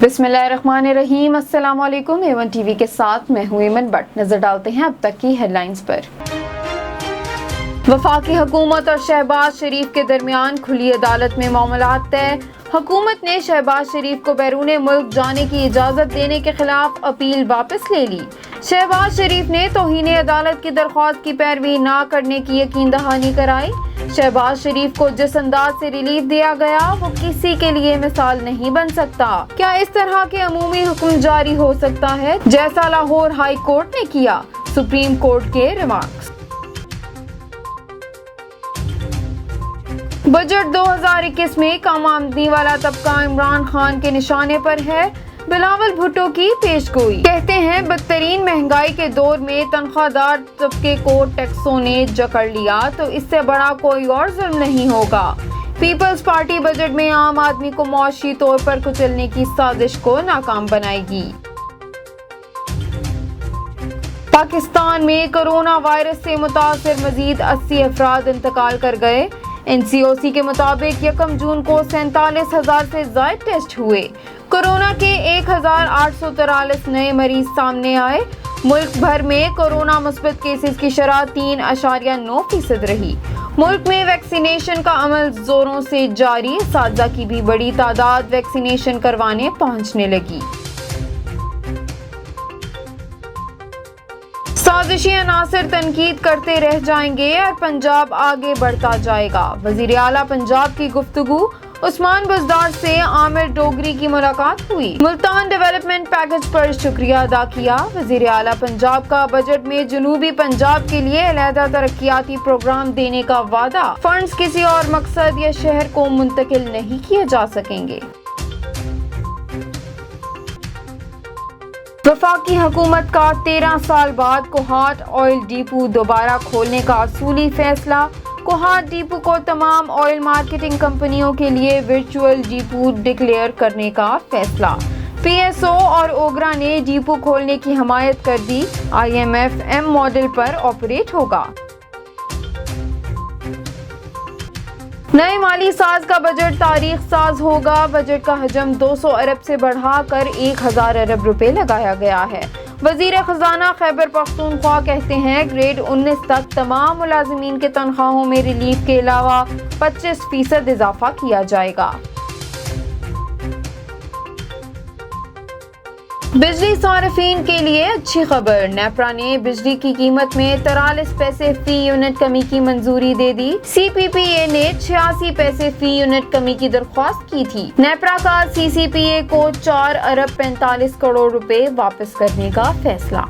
बिस्मिल्लाहिर्रहमानिर्रहीम। अस्सलाम वालेकुम। A1 टीवी के साथ मैं हूं एमन बट। नजर डालते हैं अब तक की हेडलाइंस पर। वफाकी हुकूमत और शहबाज शरीफ के दरमियान खुली अदालत में मामलात तय। हुकूमत ने शहबाज शरीफ को बैरून मुल्क जाने की इजाज़त देने के खिलाफ अपील वापस ले ली। शहबाज शरीफ ने तौहीन अदालत की दरख्वास्त की पैरवी न करने की यकीन दहानी कराई। शहबाज शरीफ को जिस अंदाज से रिलीफ दिया गया वो किसी के लिए मिसाल नहीं बन सकता। क्या इस तरह के अमूमी हुक्म जारी हो सकता है जैसा लाहौर हाई कोर्ट ने किया? सुप्रीम कोर्ट के रिमार्क्स। बजट 2021 में कम आमदनी वाला तबका इमरान खान के निशाने पर है। बिलावल भुट्टो की पेशगोई। कहते हैं बदतरीन महंगाई के दौर में तनख्वाहदार तबके को टैक्सों ने जकड़ लिया तो इससे बड़ा कोई और जुल्म नहीं होगा। पीपल्स पार्टी बजट में आम आदमी को मुआशी तौर पर कुचलने की साजिश को नाकाम बनाएगी। पाकिस्तान में कोरोना वायरस से मुतासिर मजीद 80 अफराद इंतकाल कर गए। NCOC के मुताबिक 1 जून को 47,000 से ज्यादा टेस्ट हुए। कोरोना के 1,843 नए मरीज सामने आए। मुल्क भर में कोरोना मुस्बत केसेस की शरह 3.9% रही। मुल्क में वैक्सीनेशन का अमल जोरों से जारी। साजा की भी बड़ी तादाद वैक्सीनेशन करवाने पहुंचने लगी। साजिशी अनासर तनकीद करते रह जाएंगे और पंजाब आगे बढ़ता जाएगा। वजीर आला पंजाब की गुफ्तगू। उस्मान बुज़दार से आमिर डोगरी की मुलाकात हुई। मुल्तान डेवलपमेंट पैकेज पर शुक्रिया अदा किया। वजीर आला पंजाब का बजट में जनूबी पंजाब के लिए अलहदा तरक्याती प्रोग्राम देने का वादा। फंड्स किसी और मकसद या शहर को मुंतकिल नहीं किए जा सकेंगे। वफाकी हुकूमत का 13 साल बाद कोहाट ऑयल डिपो दोबारा खोलने का असूली फैसला। कोहाट डिपो को तमाम ऑयल मार्केटिंग कंपनियों के लिए वर्चुअल डिपो डिक्लेयर करने का फैसला। PSO और ओगरा ने डिपो खोलने की हमायत कर दी। IMF-M मॉडल पर ऑपरेट होगा। नए माली साज का बजट तारीख साज होगा। बजट का हजम 200 अरब से बढ़ाकर 1000 अरब रुपए लगाया गया है। वजीर खजाना खैबर पख्तूनख्वा कहते हैं ग्रेड 19 तक तमाम मुलाजिमीन के तनख्वाहों में रिलीफ के अलावा 25% इजाफा किया जाएगा। बिजली सार्फिन के लिए अच्छी खबर। नेपरा ने बिजली की कीमत में 43 पैसे फी यूनिट कमी की मंजूरी दे दी। CPPA ने 86 पैसे फी यूनिट कमी की दरख्वास्त की थी। नेपरा का CCPA को 4 अरब 45 करोड़ रुपए वापस करने का फैसला।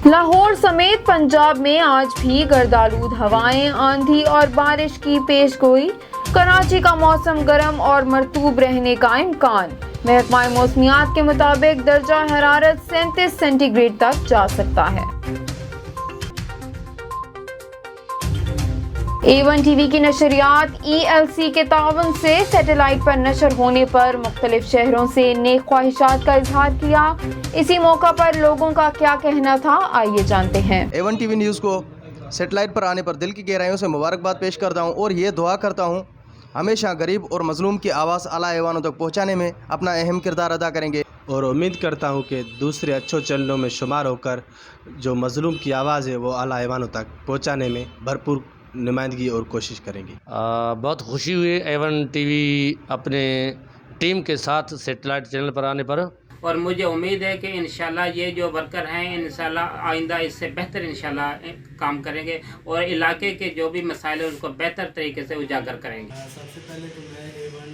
लाहौर समेत पंजाब में आज भी गर्दालूद हवाएं, आंधी और बारिश की पेशगोई। कराची का मौसम गर्म और मरतूब रहने का इम्कान। महकमा मौसमियात के मुताबिक दर्जा हरारत 37 सेंटीग्रेड तक जा सकता है। A1 टीवी की नशरियात ELC के तावन से सैटेलाइट पर नशर होने पर मुख्तलिफ शहरों से नेक ख्वाहिशात का इजहार किया। इसी मौका पर लोगों का क्या कहना था, आइए जानते हैं। A1 टीवी न्यूज़ को सैटेलाइट पर आने पर दिल की गहराइयों से मुबारकबाद पेश करता हूँ और ये दुआ करता हूँ हमेशा गरीब और मजलूम की आवाज़ आला ऐवानों तक पहुँचाने में अपना अहम किरदार अदा करेंगे। और उम्मीद करता हूँ कि दूसरे अच्छे चैनलों में शुमार होकर जो मजलूम की आवाज़ है वो आला ऐवानों तक पहुँचाने में भरपूर नुमाइंदगी और कोशिश करेंगे। बहुत खुशी हुई A1 टीवी अपने टीम के साथ सैटेलाइट चैनल पर आने पर। और मुझे उम्मीद है कि इंशाल्लाह ये जो वर्कर हैं इंशाल्लाह आइंदा इससे बेहतर इंशाल्लाह काम करेंगे और इलाके के जो भी मसाइल हैं उनको बेहतर तरीके से उजागर करेंगे। सबसे पहले तो मैं A1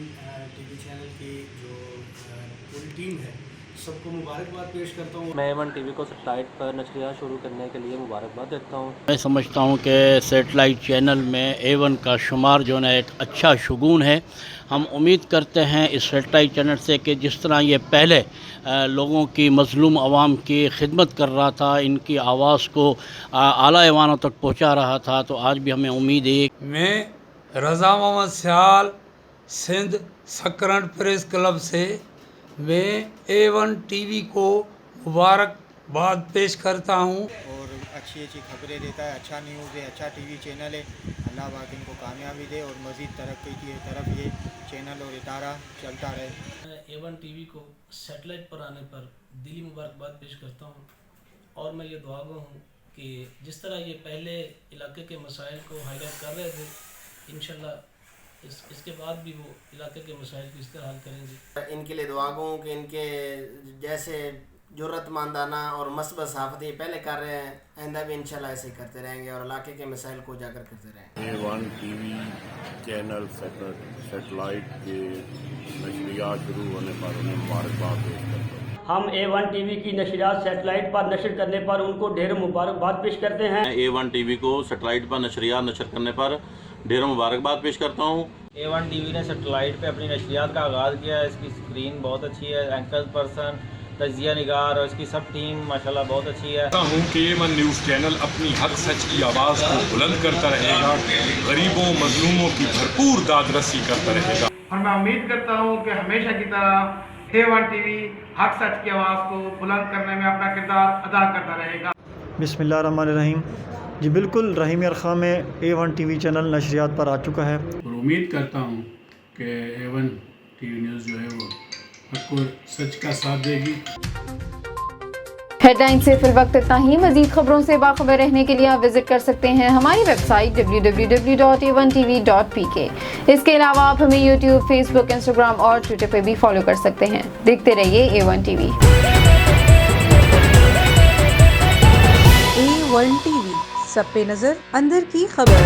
टीवी चैनल की जो पूरी टीम है सबको मुबारकबाद पेश करता हूँ। मैं A1 टीवी को सैटेलाइट पर नशरियात शुरू करने के लिए मुबारकबाद देता हूँ। मैं समझता हूँ कि सैटेलाइट चैनल में A1 का शुमार जो है एक अच्छा शगुन है। हम उम्मीद करते हैं इस सैटेलाइट चैनल से कि जिस तरह ये पहले लोगों की मजलूम आवाम की खिदमत कर रहा था, इनकी आवाज़ को आला ऐवानों तक पहुँचा रहा था, तो आज भी हमें उम्मीद है। मैं रज़ा मोहम्मद सियाल सिंध सकरंट प्रेस क्लब से मैं A1 टीवी को मुबारकबाद पेश करता हूँ। और अच्छी अच्छी खबरें देता है, अच्छा न्यूज़ है, अच्छा टीवी चैनल है। अल्लाह पाक इनको कामयाबी दे और मज़ीद तरक्की की तरफ ये चैनल और इदारा चलता रहे। A1 टीवी को सैटेलाइट पर आने पर दिली मुबारकबाद पेश करता हूँ और मैं ये दुआ गो हूँ कि जिस तरह ये पहले इलाके के मसाइल को हाईलाइट कर रहे थे, इंशाल्लाह इसके बाद भी वो इलाके के मसाइल को इस तरह हल करेंगे। इनके लिए दुआ गो कि इनके जैसे ज़रूरतमंदाना और मस्बत सहाफ़ती पहले कर रहे हैं, आइंदा भी इंशाल्लाह ऐसे ही करते रहेंगे और इलाके के मसाइल को उजागर करते रहेंगे। A1 टीवी चैनल सेटेलाइट के नशरियात शुरू होने पर उन्हें मुबारकबाद पेश करते हैं। हम A1 टीवी की नशरियात सेटेलाइट पर नशर करने पर उनको ढेर मुबारकबाद पेश करते हैं। A1 टीवी को सेटेलाइट पर नशरियात नशर करने पर ढेर मुबारकबाद पेश करता हूँ। A1 टीवी ने सेटेलाइट पे अपनी नशरियात का आगाज़ किया है। इसकी स्क्रीन बहुत अच्छी है, एंकर पर्सन, तजिया निगार और इसकी सब टीम माशाल्लाह बहुत अच्छी है। हूँ कि A1 न्यूज़ चैनल अपनी हक सच की आवाज़ को बुलंद करता रहेगा, गरीबों मजलूमों की भरपूर दादरसी करता रहेगा। और मैं उम्मीद करता हूँ कि हमेशा की तरह A1 टीवी हक सच की आवाज़ को बुलंद करने में अपना किरदार अदा करता रहेगा। बिस्मिल्लाहिर्रहमानिर्रहीम। जी बिल्कुल, रहीम अरखा में A1 टीवी चैनल नशरियात पर आ चुका है और उम्मीद करता हूँ कि A1 टीवी न्यूज़ जो है वो हक और सच का साथ देगी। हेडलाइन से फिल वक्त इतना ही। मजीद खबरों से बाखबर रहने के लिए आप विजिट कर सकते हैं हमारी वेबसाइट www.a1tv.pk। इसके अलावा आप हमें YouTube, Facebook, Instagram और Twitter पर भी फॉलो कर सकते हैं। देखते रहिए A1 टीवी। A1 टीवी, सब पे नजर, अंदर की खबर।